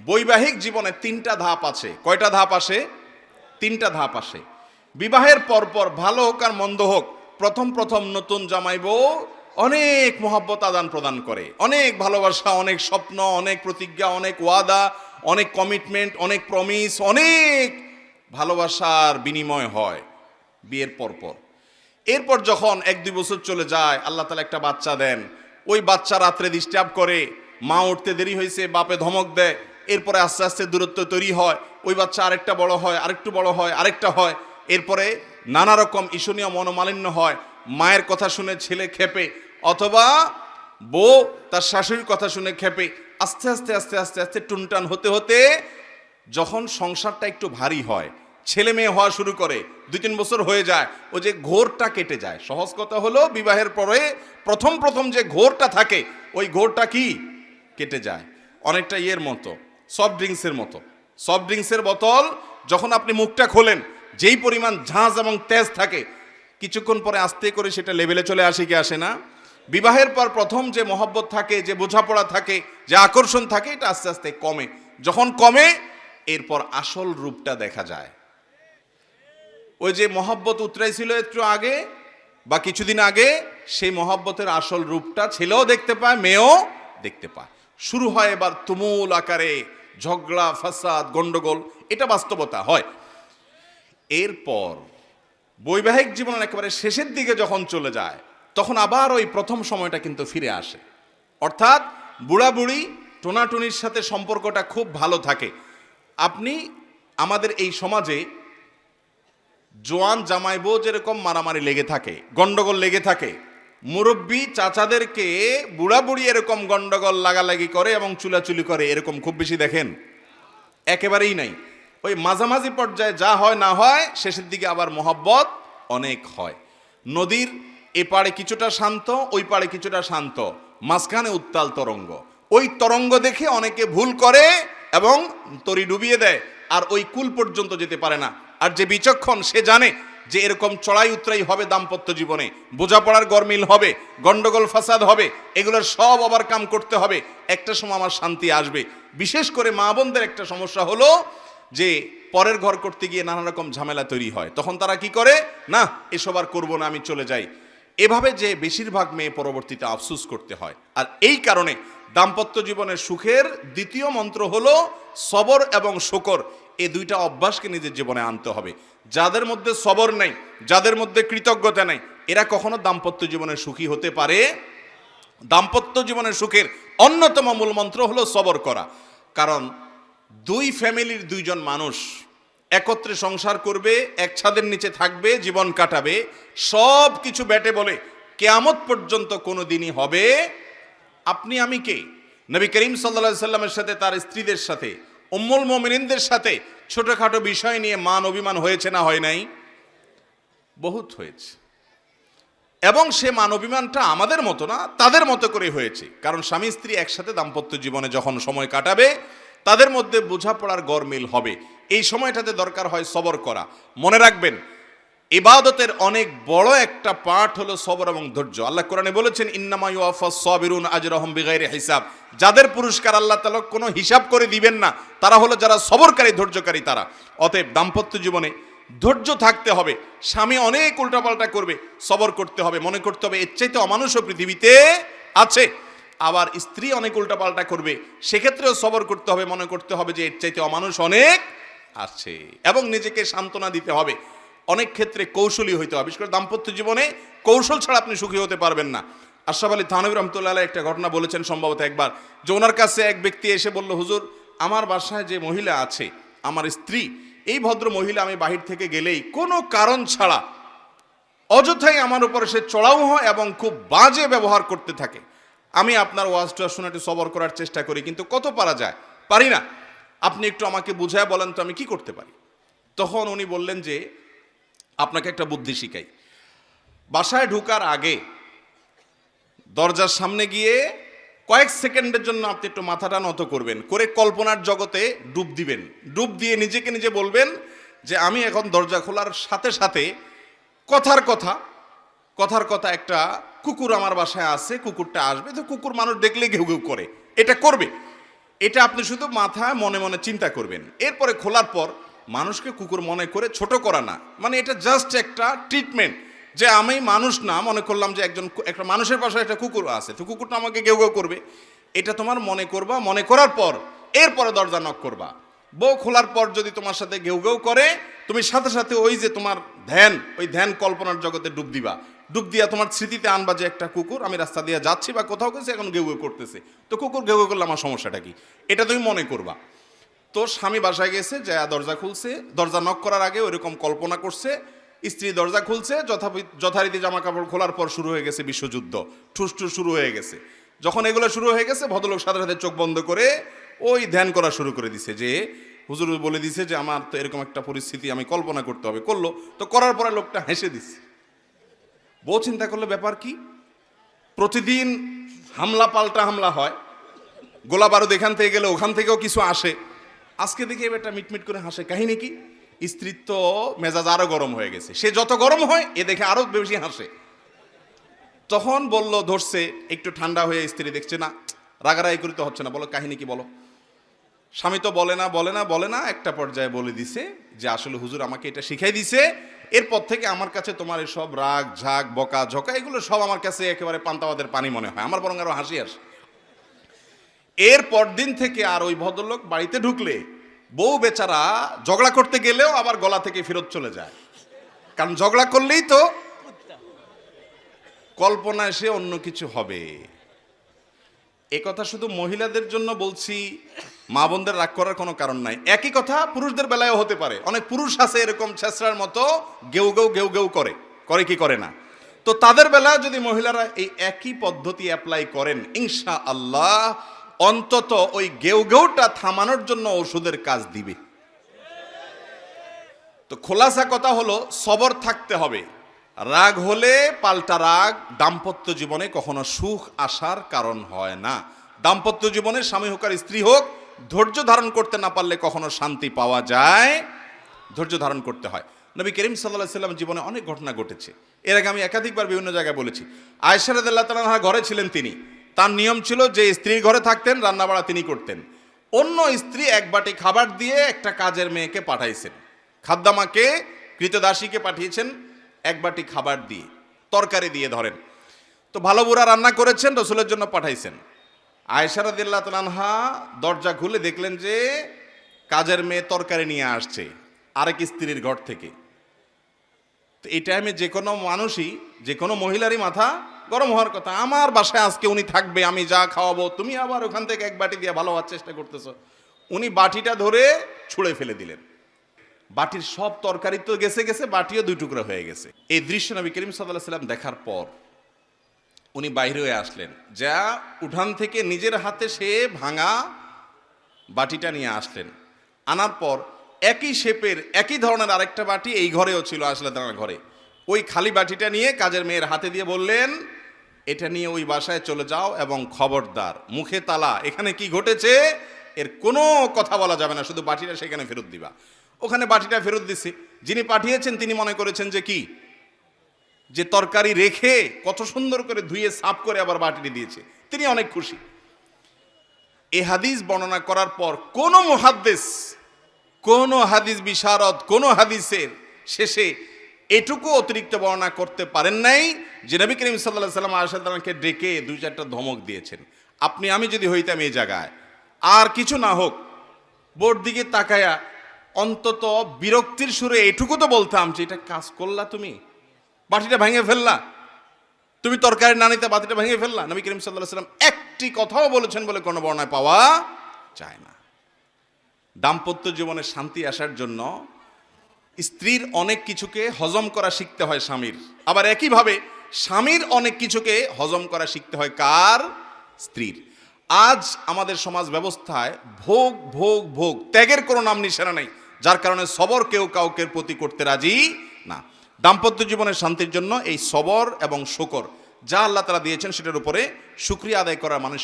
বৈবাহিক জীবনে তিনটা ধাপ আছে। কয়টা ধাপ আসে? তিনটা ধাপ আসে। বিবাহের পরপর ভালো হোক আর মন্দ হোক, প্রথম প্রথম নতুন জামাই বউ অনেক মহব্বত আদান প্রদান করে, অনেক ভালোবাসা, অনেক স্বপ্ন, অনেক প্রতিজ্ঞা, অনেক ওয়াদা, অনেক কমিটমেন্ট, অনেক প্রমিস, অনেক ভালোবাসার বিনিময় হয় বিয়ের পরপর। এরপর যখন 1-2 বছর চলে যায়, আল্লাহ তাআলা একটা বাচ্চা দেন। ওই বাচ্চা রাত্রে ডিস্টার্ব করে, মা উঠতে দেরি হয়েছে, বাপে ধমক দেয়। এরপরে আস্তে আস্তে দূরত্ব তৈরি হয়, ওই বাচ্চা আরেকটা বড় হয়, আরেকটু বড় হয়, আরেকটা হয়। এরপরে নানা রকম ঈর্ষণীয় মনোমালিন্য হয়, মায়ের কথা শুনে ছেলে খেপে, অথবা বউ তার শাশুড়ির কথা শুনে খেপে। আস্তে আস্তে আস্তে আস্তে আস্তে টুনটান হতে হতে যখন সংসারটা একটু ভারী হয়, ছেলে মেয়ে হওয়া শুরু করে, 2-3 বছর হয়ে যায়, ও যে ঘোরটা কেটে যায়। সহজ কথা হলো, বিবাহের পরে প্রথম প্রথম যে ঘোরটা থাকে, ওই ঘোরটা কি কেটে যায়। অনেকটা ইয়ের মতো, সফট ড্রিঙ্কসের মতো। সফট ড্রিঙ্কসের বোতল যখন আপনি মুখটা খোলেন, যেই পরিমাণ ঝাঁজ এবং তেজ থাকে, কিছুক্ষণ পরে আস্তে করে সেটা লেভেলে চলে আসে কি আসে না? বিবাহের পর প্রথম যে মহব্বত থাকে, যে বোঝাপড়া থাকে, যে আকর্ষণ থাকে, এটা আস্তে আস্তে কমে। যখন কমে, এরপর আসল রূপটা দেখা যায়। ওই যে মহব্বত উতরাইছিল একটু আগে বা কিছুদিন আগে, সেই মহব্বতের আসল রূপটা ছেলেও দেখতে পায়, মেয়েও দেখতে পায়। শুরু হয় এবার তুমুল আকারে ঝগড়া, ফাসাদ, গন্ডগোল, এটা বাস্তবতা হয়। এরপর বৈবাহিক জীবনের একেবারে শেষের দিকে যখন চলে যায়, তখন আবার ওই প্রথম সময়টা কিন্তু ফিরে আসে। অর্থাৎ বুড়া বুড়ি টোনাটুনির সাথে সম্পর্কটা খুব ভালো থাকে। আপনি আমাদের এই সমাজে জোয়ান জামাই বউ যেরকম মারামারি লেগে থাকে, গন্ডগোল লেগে থাকে, মুরব্বী চাচাদেরকে বুড়া বুড়ি এরকম গন্ডগোল লাগালাগি করে এবং চুলাচুলি করে, এরকম খুব বেশি দেখেন? একেবারেই নাই। ওই মাঝামাঝি পর্যায়ে যা হয় না হয়, শেষের দিকে আবার মহব্বত অনেক হয়। নদীর এপারে কিছুটা শান্ত, ওই পারে কিছুটা শান্ত, মাঝখানে উত্তাল তরঙ্গ। ওই তরঙ্গ দেখে অনেকে ভুল করে এবং তরি ডুবিয়ে দেয়, আর ওই কুল পর্যন্ত যেতে পারে না। আর যে বিচক্ষণ, সে জানে যে এরকম চড়াই উতরাই হবে দাম্পত্য জীবনে, বোঝাপড়ার গরমিল হবে, গন্ডগোল ফাসাদ হবে, এগুলোর সব ওভারকাম করতে হবে। একটা সময় আমার শান্তি আসবে। বিশেষ করে মা বোনদের একটা সমস্যা হলো যে পরের ঘর করতে গিয়ে নানা রকম ঝামেলা তৈরি হয়। তখন তারা কি করে, না এসব আর করবো না, আমি চলে যাই। এভাবে যে বেশিরভাগ মেয়ে পরবর্তীতে আফসোস করতে হয়। আর এই কারণে দাম্পত্য জীবনের সুখের দ্বিতীয় মন্ত্র হলো সবর এবং শুকর। এই দুইটা অভ্যাসকে নিজের জীবনে আনতে হবে। যাদের মধ্যে সবর নেই, যাদের মধ্যে কৃতজ্ঞতা নেই, এরা কখনো দাম্পত্য জীবনে সুখী হতে পারে। দাম্পত্য জীবনের সুখের অন্যতম মূল মন্ত্র হলো সবর করা। কারণ দুই ফ্যামিলির দুইজন মানুষ একত্রে সংসার করবে, এক ছাদের নিচে থাকবে, জীবন কাটাবে, সব কিছু ব্যাটে বলে কিয়ামত পর্যন্ত কোনো দিনই হবে। আপনি আমি কে? নবী করিম সাল্লাল্লাহু আলাইহি সাল্লামের সাথে, তার স্ত্রীদের সাথে, উম্মুল মুমিনিনদের সাথে ছোটখাটো বিষয় নিয়ে মান অভিমান হয়েছে না হয় নাই? বহুত হয়েছে। এবং সে মান অভিমানটা আমাদের মতো না, তাদের মতো করে হয়েছে। কারণ স্বামী স্ত্রী একসাথে দাম্পত্য জীবনে যখন সময় কাটাবে, তাদের মধ্যে বোঝাপড়ার গরমিল হবে। এই সময়টাতে দরকার হয় সবর করা। মনে রাখবেন, ইবাদতের অনেক বড় একটা পার্ট হলো সবর এবং ধৈর্য। আল্লাহ কোরআনে বলেছেন, ইন্নামা ইউওয়াফাস সাবিরুন আজরাহুম বিগাইরি হিসাব। যাদের পুরস্কার আল্লাহ তাআলা কোনো হিসাব করে দিবেন না, তারা হলো যারা সবরকারী, ধৈর্যকারী তারা। অতএব দাম্পত্য জীবনে ধৈর্য থাকতে হবে। স্বামী অনেক উল্টাপাল্টা করবে, সবর করতে হবে। মনে করতে হবে এর চাইতে অমানুষও পৃথিবীতে আছে। আবার স্ত্রী অনেক উল্টাপাল্টা করবে, সেক্ষেত্রেও সবর করতে হবে। মনে করতে হবে যে এর চাইতে অমানুষ অনেক আছে, এবং নিজেকে সান্ত্বনা দিতে হবে। অনেক ক্ষেত্রে কৌশলী হইতে হবে। বিশেষ করে দাম্পত্য জীবনে কৌশল ছাড়া আপনি সুখী হতে পারবেন না। আশরাফ আলী থানভী রহমতুল্লাহ আলাইহি একটা ঘটনা বলেছেন সম্ভবত একবার, যে ওনার কাছে এক ব্যক্তি এসে বলল, হুজুর, আমার বাসায় যে মহিলা আছে, আমার স্ত্রী, এই ভদ্র মহিলা আমি বাহির থেকে গেলেই কোনো কারণ ছাড়া অযথাই আমার উপরে সে চড়াও হয় এবং খুব বাজে ব্যবহার করতে থাকে। আমি আপনার ওয়াজটা শুনে একটু সবর করার চেষ্টা করি, কিন্তু কত পারা যায়, পারি না। আপনি একটু আমাকে বুঝায় বলেন তো আমি কি করতে পারি। তখন উনি বললেন যে, আপনাকে একটা বুদ্ধি শিখাই। বাসায় ঢোকার আগে দরজার সামনে গিয়ে কয়েক সেকেন্ডের জন্য আপনি একটু মাথাটা নত করবেন, করে কল্পনার জগতে ডুব দিবেন। ডুব দিয়ে নিজেকে নিজে বলবেন যে আমি এখন দরজা খোলার সাথে সাথে কথার কথা একটা কুকুর আমার বাসায় আছে, কুকুরটা আসবে। তো কুকুর মানুষ দেখলে ঘেউ ঘেউ করে, এটা করবে। এটা আপনি শুধু মাথায় মনে মনে চিন্তা করবেন। এরপরে খোলার পর মানুষকে কুকুর মনে করে ছোট করা না, মানে এটা জাস্ট একটা ট্রিটমেন্ট, যে আমি মানুষ না, মনে করলাম যে একটা মানুষের পাশে একটা কুকুর আছে, তো কুকুরটা আমাকে গেউ গেউ করবে, এটা তোমার মনে করবা। মনে করার পর এরপরে দরজা নক করবা। বউ খোলার পর যদি তোমার সাথে গেউ গেউ করে, তুমি সাথে সাথে ওই যে তোমার ধ্যান, ওই ধ্যান কল্পনার জগতে ডুব দিবা। ডুব দিয়া তোমার স্মৃতিতে আনবা যে একটা কুকুর, আমি রাস্তা দিয়ে যাচ্ছি বা কোথাও গেছি, এখন গেউ গেউ করতেছে, তো কুকুর গেউ গেউ করলে আমার সমস্যাটা কি, এটা তুমি মনে করবা। তো স্বামী বাসায় গেছে, যা দরজা খুলছে, দরজা নক করার আগে ওইরকম কল্পনা করছে, স্ত্রী দরজা খুলছে, যথারীতি জামা কাপড় খোলার পর শুরু হয়ে গেছে বিশ্বযুদ্ধ, ঠুস ঠুস শুরু হয়ে গেছে। যখন এগুলো শুরু হয়ে গেছে, ভদ্রলোক সাথে সাথে চোখ বন্ধ করে ওই ধ্যান করা শুরু করে দিছে, যে হুজুর বলে দিছে যে আমার তো এরকম একটা পরিস্থিতি আমি কল্পনা করতে হবে, করলো। তো করার পরে লোকটা হেসে দিছে। বউ চিন্তা করলে ব্যাপার কি, প্রতিদিন হামলা পাল্টা হামলা হয়, গোলা বারুদ এখান থেকে গেলে ওখান থেকেও কিছু আসে, আজকে দেখি এবারটা মিটমিট করে হাসে, কাহিনী কি? স্ত্রীর তো মেজাজ আরো গরম হয়ে গেছে, সে যত গরম হয় এ দেখে আরো বেশি হাসে। তখন বলল, ধরছে, একটু ঠান্ডা হয়ে স্ত্রী দেখছে না রাগারাগি করতে হচ্ছে না, বলো কাহিনী কি বলো। স্বামী তো বলে না বলে না বলে না, একটা পর্যায়ে বলে দিছে যে আসলে হুজুর আমাকে এটা শিখাই দিছে, এরপর থেকে আমার কাছে তোমার এসব রাগ ঝাগ বকা ঝকা এগুলো সব আমার কাছে একেবারে পান্তাবাদের পানি মনে হয়, আমার বরং আরো হাসি আসে। এরপর দিন থেকে আর ওই ভদ্রলোক বাড়িতে ঢুকলে বউ বেচারা ঝগড়া করতে গেলেও আবার গলা থেকে ফেরত চলে যায়, কারণ ঝগড়া করলেই তো কল্পনায় সে অন্য কিছু হবে। এ কথা শুধু মহিলাদের জন্য বলছি, মা বোনদের রাগ করার কোনো কারণ নাই। একই কথা পুরুষদের বেলায়ও হতে পারে, অনেক পুরুষ আছে এরকম ছেঁচড়ার মতো গেউ গেউ গেউ গেউ করে, করে কি করে না। তো তাদের বেলায় যদি মহিলারা এই একই পদ্ধতি অ্যাপ্লাই করেন, ইনশাআল্লাহ অন্তত ওই গেউ গেউটা থামানোর জন্য ওষুধের কাজ দিবে। তো খোলাসা কথা হলো, সবর থাকতে হবে। রাগ হলে পাল্টা রাগ দাম্পত্য জীবনে কখনো সুখ আসার কারণ হয় না। দাম্পত্য জীবনে স্বামী হোক আর স্ত্রী হোক, ধৈর্য ধারণ করতে না পারলে কখনো শান্তি পাওয়া যায়, ধৈর্য ধারণ করতে হয়। নবী করিম সাল্লাল্লাহু আলাইহি ওয়াসাল্লাম জীবনে অনেক ঘটনা ঘটেছে, এর আগে আমি একাধিকবার বিভিন্ন জায়গায় বলেছি। আয়েশা রাদিয়াল্লাহু তাআলা আনহা ঘরে ছিলেন, তিনি, তার নিয়ম ছিল যে স্ত্রীর ঘরে থাকতেন, রান্নাবাড়া তিনি করতেন। অন্য স্ত্রী এক বাটি খাবার দিয়ে একটা কাজের মেয়েকে পাঠাইছেন, খাদ্দামাকে, কৃতদাসীকে পাঠিয়েছেন এক বাটি খাবার দিয়ে, তরকারি দিয়ে ধরেন। তো ভালো বুড়া রান্না করেছেন, রসুলের জন্য পাঠাইছেন। আয়েশা রাদিয়াল্লাহু তাআলা আনহা দরজা খুলে দেখলেন যে কাজের মেয়ে তরকারি নিয়ে আসছে আরেক স্ত্রীর ঘর থেকে। তো এই টাইমে যে কোনো মানুষই, যে কোনো মহিলারই মাথা গরম হওয়ার কথা, আমার বাসায় আজকে উনি থাকবে, আমি যা খাওয়াবো, তুমি আবার ওখান থেকে এক বাটি দিয়ে ভালো হওয়ার চেষ্টা করতেছো। উনি বাটিটা ধরে ছুঁড়ে ফেলে দিলেন, বাটির সব তরকারি তো গেছে গেছে, বাটিও দুই টুকরা হয়ে গেছে। এই দৃশ্য নবী করিম সাল্লাল্লাহু আলাইহি ওয়াসাল্লাম দেখার পর উনি বাইরে হয়ে আসলেন, যা উঠান থেকে নিজের হাতে সে ভাঙা বাটিটা নিয়ে আসলেন। আনার পর একই শেপের একই ধরনের আরেকটা বাটি এই ঘরেও ছিল, আসলে তার ঘরে, ওই খালি বাটিটা নিয়ে কাজের মেয়ের হাতে দিয়ে বললেন, এটা নিয়ে ওই বাসায় চলে যাও এবং খবরদার মুখে তালা, এখানে কি ঘটেছে এর কোনো কথা বলা যাবে না, শুধু বাটিটা সেখানে ফেরত দিবা। ওখানে বাটিটা ফেরত দিছে। যিনি পাঠিয়েছেন তিনি মনে করেছেন যে কি, যে তরকারি রেখে কত সুন্দর করে ধুয়ে সাফ করে আবার বাটিটি দিয়েছে, তিনি অনেক খুশি। এই হাদিস বর্ণনা করার পর কোন মুহাদ্দিস, কোন হাদিস বিশারদ, কোন হাদিসের শেষে এটুকু অতিরিক্ত বর্ণনা করতে পারেন নাই যে নবী করিম সাল্লাল্লাহু আলাইহি ওয়াসাল্লাম আয়েশা রাদিয়াল্লাহু আনহাকে ডেকে দুই চারটা ধমক দিয়েছেন। আপনি আমি যদি হইতাম এই জায়গায়, আর কিছু না হোক বোর দিকে তাকায়া অন্তত বিরক্তির সুরে এটুকু তো বলতাম যে এটা কাজ করলা, তুমি বাটিটা ভেঙে ফেললা, তুমি তরকারি না নিতে বাটিটা ভেঙে ফেললা। নবী করিম সাল্লাল্লাহু আলাইহি ওয়াসাল্লাম একটি কথাও বলেছেন বলে কোনো বর্ণনায় পাওয়া যায় না। দাম্পত্য জীবনে শান্তি আসার জন্য স্ত্রীর অনেক কিছুকে হজম করা শিখতে হয় স্বামীর, আবার একইভাবে স্বামীর অনেক কিছুকে হজম করা শিখতে হয় কার? স্ত্রীর। আজ আমাদের সমাজ ব্যবস্থায় ভোগ ভোগ ভোগ, ত্যাগের কোনো নাম নিশানা নেই, যার কারণে সবর কেউ কাউকে প্রতি করতে রাজি না। দাম্পত্য জীবনের শান্তির জন্য এই সবর এবং শুকর যা আল্লাহ তাআলা দিয়েছেন সেটার উপরে শুকরিয়া আদায় করার মানুষ